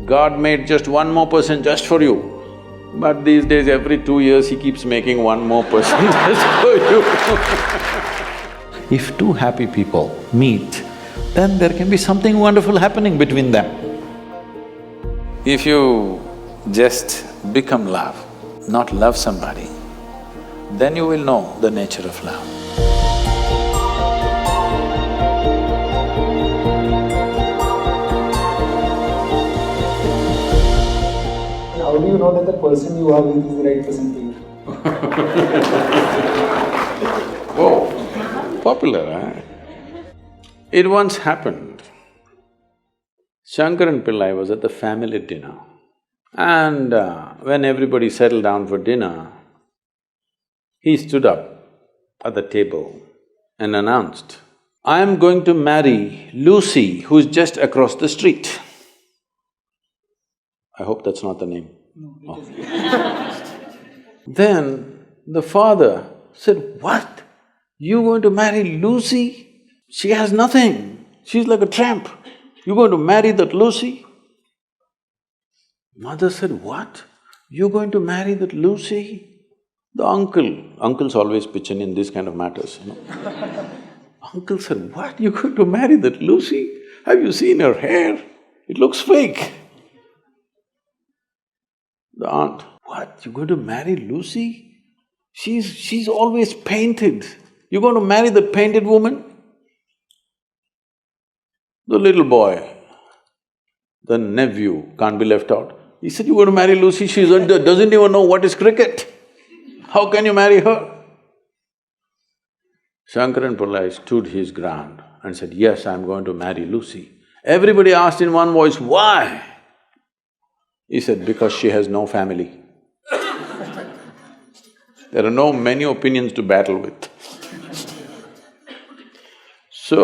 God made just one more person just for you, but these days every 2 years he keeps making one more person just for you. If two happy people meet, then there can be something wonderful happening between them. If you just become love, not love somebody, then you will know the nature of love. How do you know that the person you are with is the right person for you? Oh, popular, huh? It once happened. Shankaran Pillai was at the family dinner, and when everybody settled down for dinner, he stood up at the table and announced, "I am going to marry Lucy, who's just across the street." I hope that's not the name. No, it is. Then the father said, "What? You going to marry Lucy? She has nothing. She's like a tramp. You're going to marry that Lucy?" Mother said, "What? You're going to marry that Lucy?" The uncles always pitch in these kind of matters, you know. Uncle said, "What? You're going to marry that Lucy? Have you seen her hair? It looks fake." The aunt, "What? You're going to marry Lucy? She's always painted. You're going to marry that painted woman?" The little boy, the nephew, can't be left out. He said, "You're going to marry Lucy, she doesn't even know what is cricket. How can you marry her?" Shankaran Pillai stood his ground and said, "Yes, I'm going to marry Lucy." Everybody asked in one voice, "Why?" He said, "Because she has no family." There are no many opinions to battle with. So,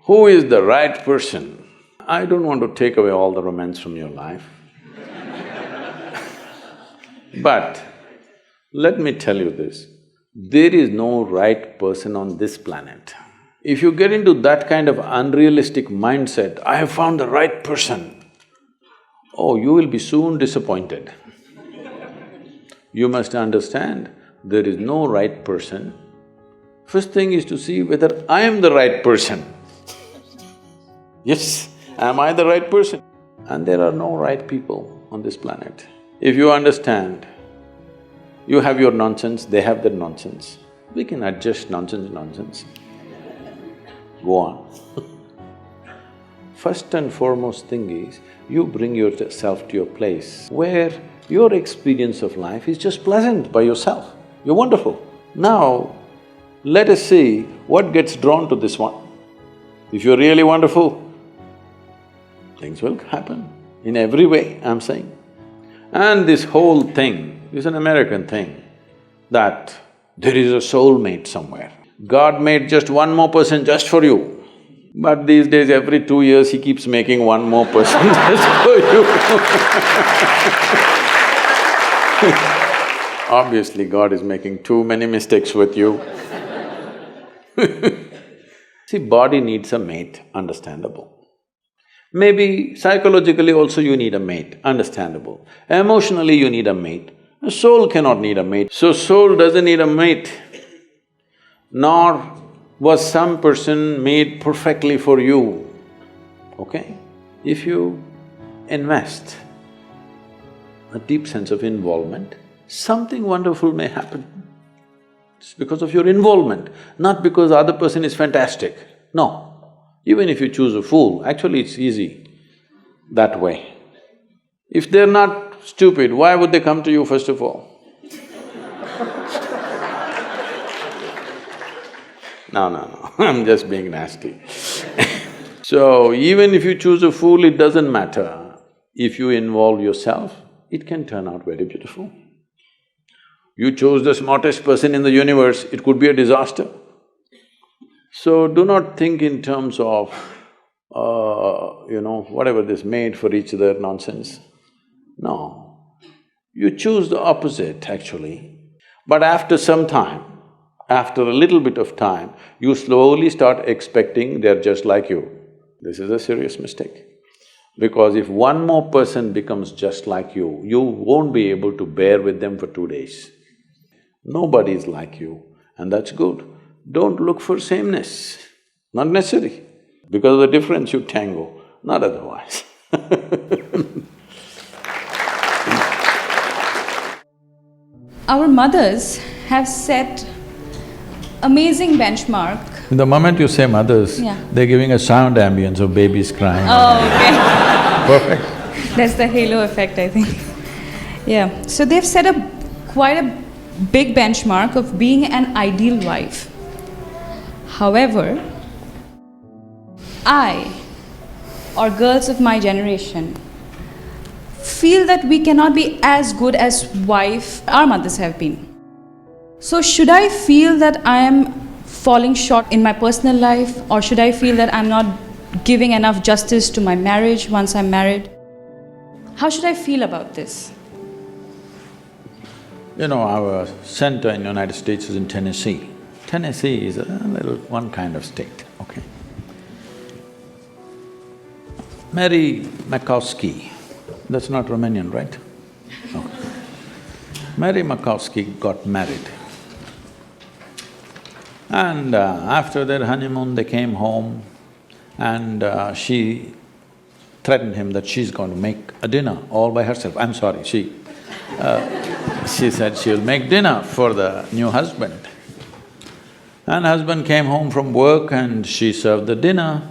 who is the right person? I don't want to take away all the romance from your life. But let me tell you this, there is no right person on this planet. If you get into that kind of unrealistic mindset, "I have found the right person," oh, you will be soon disappointed. You must understand, there is no right person. First thing is to see whether I am the right person. Yes, am I the right person? And there are no right people on this planet. If you understand, you have your nonsense, they have their nonsense, we can adjust nonsense. Go on. First and foremost thing is, you bring yourself to your place where your experience of life is just pleasant by yourself. You're wonderful. Now, let us see what gets drawn to this one. If you're really wonderful, things will happen in every way, I'm saying. And this whole thing is an American thing, that there is a soulmate somewhere. God made just one more person just for you, but these days every 2 years he keeps making one more person just for you. Obviously, God is making too many mistakes with you. See, body needs a mate, understandable. Maybe psychologically also you need a mate, understandable. Emotionally you need a mate. A soul cannot need a mate. So soul doesn't need a mate, nor was some person made perfectly for you, okay? If you invest a deep sense of involvement, something wonderful may happen. It's because of your involvement, not because the other person is fantastic. No. Even if you choose a fool, actually it's easy that way. If they're not stupid, why would they come to you first of all? No, I'm just being nasty. So, even if you choose a fool, it doesn't matter. If you involve yourself, it can turn out very beautiful. You chose the smartest person in the universe, it could be a disaster. So, do not think in terms of, whatever this made for each other nonsense. No, you choose the opposite actually. But after some time, after a little bit of time, you slowly start expecting they're just like you. This is a serious mistake. Because if one more person becomes just like you won't be able to bear with them for 2 days. Nobody is like you, and that's good. Don't look for sameness, not necessary. Because of the difference you tango, not otherwise. Our mothers have set amazing benchmark. The moment you say mothers, Yeah. they're giving a sound ambience of babies crying. Oh, okay. Perfect. That's the halo effect, I think. Yeah. So they've set a quite a big benchmark of being an ideal wife. However, I, or girls of my generation, feel that we cannot be as good as wife our mothers have been. So should I feel that I am falling short in my personal life, or should I feel that I'm not giving enough justice to my marriage once I'm married? How should I feel about this? You know, our center in the United States is in Tennessee. Tennessee is a little one kind of state, okay? Mary Makowski, that's not Romanian, right? No. Mary Makowski got married. And after their honeymoon, they came home and she threatened him that she's going to make a dinner all by herself. I'm sorry, she said she'll make dinner for the new husband. And husband came home from work and she served the dinner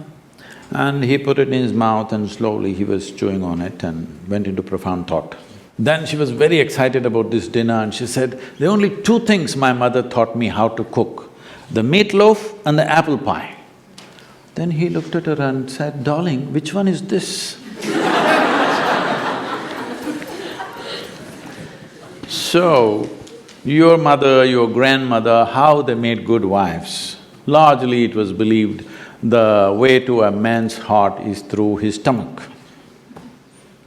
and he put it in his mouth and slowly he was chewing on it and went into profound thought. Then she was very excited about this dinner and she said, there are only two things my mother taught me how to cook, the meatloaf and the apple pie. Then he looked at her and said, darling, which one is this? So, your mother, your grandmother, how they made good wives? Largely it was believed the way to a man's heart is through his stomach.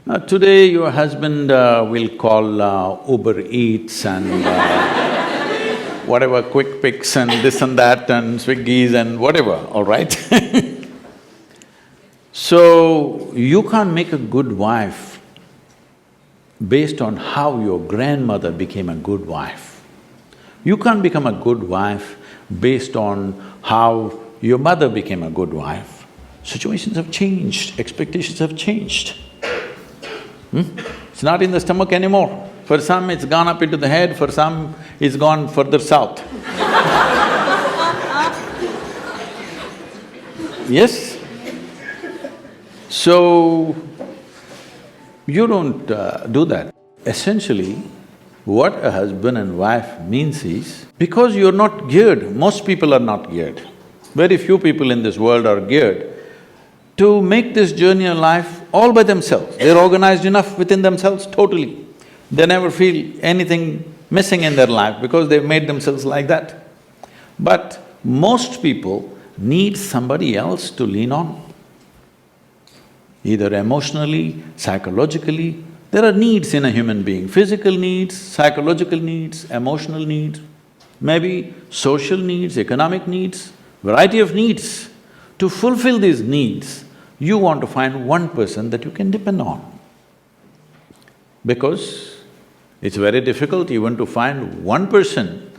Now today your husband will call Uber Eats and whatever, Quick Picks and this and that and Swiggies and whatever, all right? So, you can't make a good wife based on how your grandmother became a good wife. You can't become a good wife based on how your mother became a good wife. Situations have changed, expectations have changed. It's not in the stomach anymore. For some it's gone up into the head, for some it's gone further south. Yes? So, you don't do that. Essentially, what a husband and wife means is, because you're not geared, most people are not geared, very few people in this world are geared to make this journey of life all by themselves. They're organized enough within themselves totally. They never feel anything missing in their life because they've made themselves like that. But most people need somebody else to lean on. Either emotionally, psychologically, there are needs in a human being, physical needs, psychological needs, emotional needs, maybe social needs, economic needs, variety of needs. To fulfill these needs, you want to find one person that you can depend on. Because it's very difficult even to find one person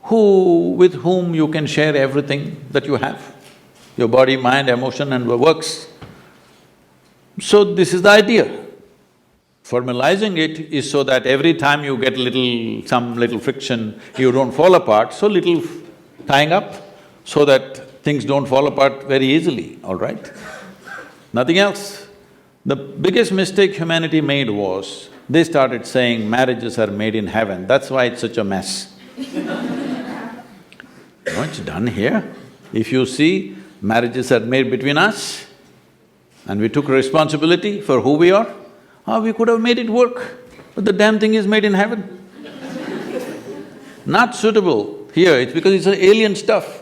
with whom you can share everything that you have, your body, mind, emotion and works. So this is the idea. Formalizing it is so that every time you get some little friction, you don't fall apart, so little tying up so that things don't fall apart very easily, all right? Nothing else. The biggest mistake humanity made was, they started saying marriages are made in heaven, that's why it's such a mess. No, it's done here. If you see, marriages are made between us and we took responsibility for who we are, we could have made it work, but the damn thing is made in heaven. Not suitable here, it's because it's alien stuff.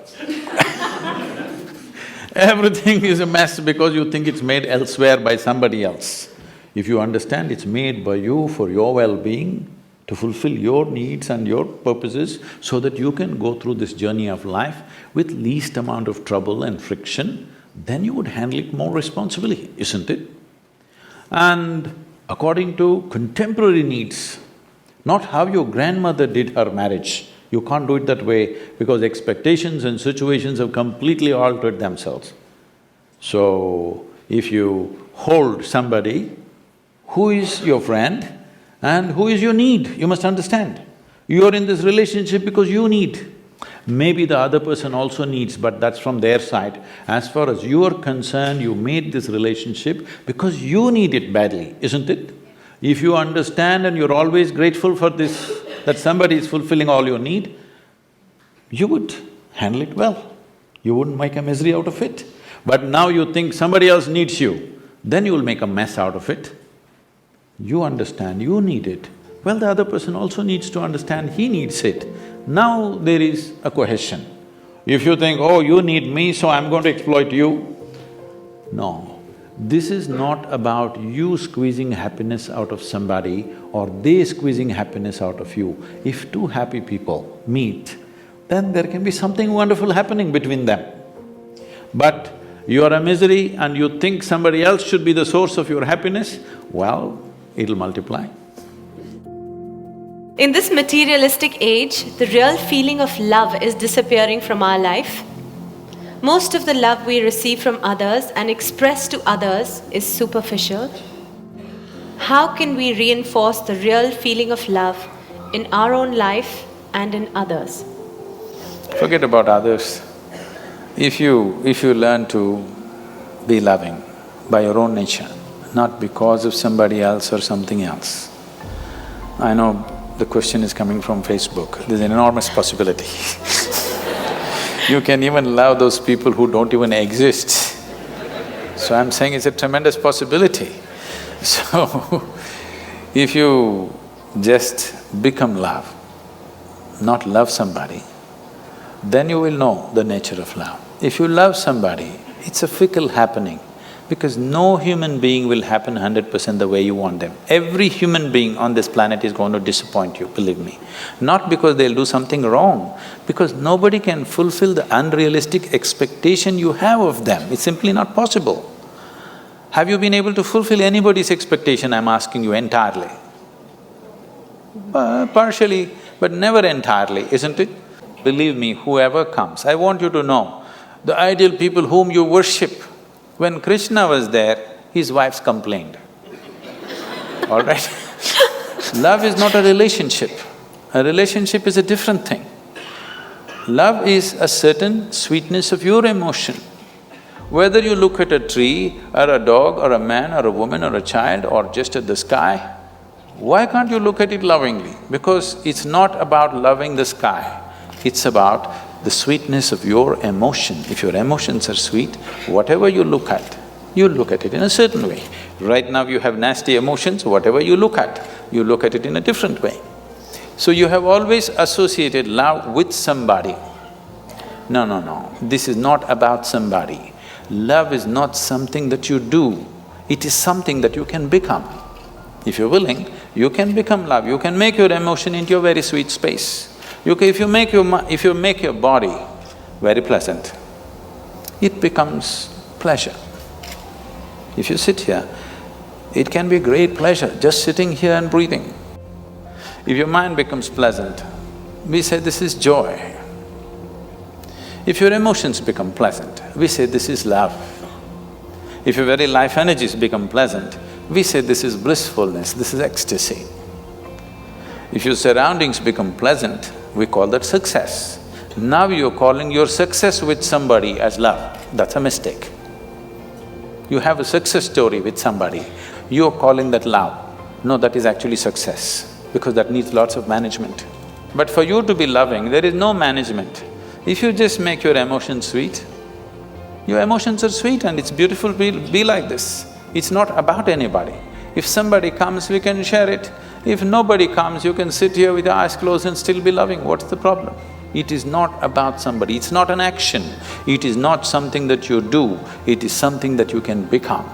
Everything is a mess because you think it's made elsewhere by somebody else. If you understand it's made by you for your well-being, to fulfill your needs and your purposes so that you can go through this journey of life with least amount of trouble and friction, then you would handle it more responsibly, isn't it? and according to contemporary needs, not how your grandmother did her marriage. You can't do it that way because expectations and situations have completely altered themselves. So, if you hold somebody who is your friend and who is your need, you must understand. You are in this relationship because you need. Maybe the other person also needs, but that's from their side. As far as you are concerned, you made this relationship because you need it badly, isn't it? If you understand and you're always grateful for this, that somebody is fulfilling all your need, you would handle it well. You wouldn't make a misery out of it. But now you think somebody else needs you, then you will make a mess out of it. You understand, you need it. Well, the other person also needs to understand he needs it. Now there is a cohesion. If you think, oh, you need me, so I'm going to exploit you. No, this is not about you squeezing happiness out of somebody or they squeezing happiness out of you. If two happy people meet, then there can be something wonderful happening between them. But you are a misery and you think somebody else should be the source of your happiness, well, it'll multiply. In this materialistic age, the real feeling of love is disappearing from our life. Most of the love we receive from others and express to others is superficial. How can we reinforce the real feeling of love in our own life and in others? Forget about others. If you learn to be loving by your own nature, not because of somebody else or something else. I know the question is coming from Facebook, there's an enormous possibility. You can even love those people who don't even exist. So I'm saying it's a tremendous possibility. So, if you just become love, not love somebody, then you will know the nature of love. If you love somebody, it's a fickle happening because no human being will happen 100% the way you want them. Every human being on this planet is going to disappoint you, believe me. Not because they'll do something wrong, because nobody can fulfill the unrealistic expectation you have of them. It's simply not possible. Have you been able to fulfill anybody's expectation, I'm asking you, entirely? Partially, but never entirely, isn't it? Believe me, whoever comes, I want you to know, the ideal people whom you worship, when Krishna was there, his wives complained, all right? Love is not a relationship. A relationship is a different thing. Love is a certain sweetness of your emotion. Whether you look at a tree, or a dog, or a man, or a woman, or a child, or just at the sky, why can't you look at it lovingly? Because it's not about loving the sky, it's about the sweetness of your emotion. If your emotions are sweet, whatever you look at it in a certain way. Right now you have nasty emotions, whatever you look at it in a different way. So you have always associated love with somebody. No, this is not about somebody. Love is not something that you do, it is something that you can become. If you're willing, you can become love, you can make your emotion into a very sweet space. If you make your body very pleasant, it becomes pleasure. If you sit here, it can be great pleasure just sitting here and breathing. If your mind becomes pleasant, we say this is joy. If your emotions become pleasant, we say this is love. If your very life energies become pleasant, we say this is blissfulness, this is ecstasy. If your surroundings become pleasant, we call that success. Now you're calling your success with somebody as love, that's a mistake. You have a success story with somebody, you're calling that love. No, that is actually success, because that needs lots of management. But for you to be loving, there is no management. If you just make your emotions sweet, your emotions are sweet and it's beautiful, be like this. It's not about anybody. If somebody comes, we can share it. If nobody comes, you can sit here with your eyes closed and still be loving, what's the problem? It is not about somebody, it's not an action, it is not something that you do, it is something that you can become.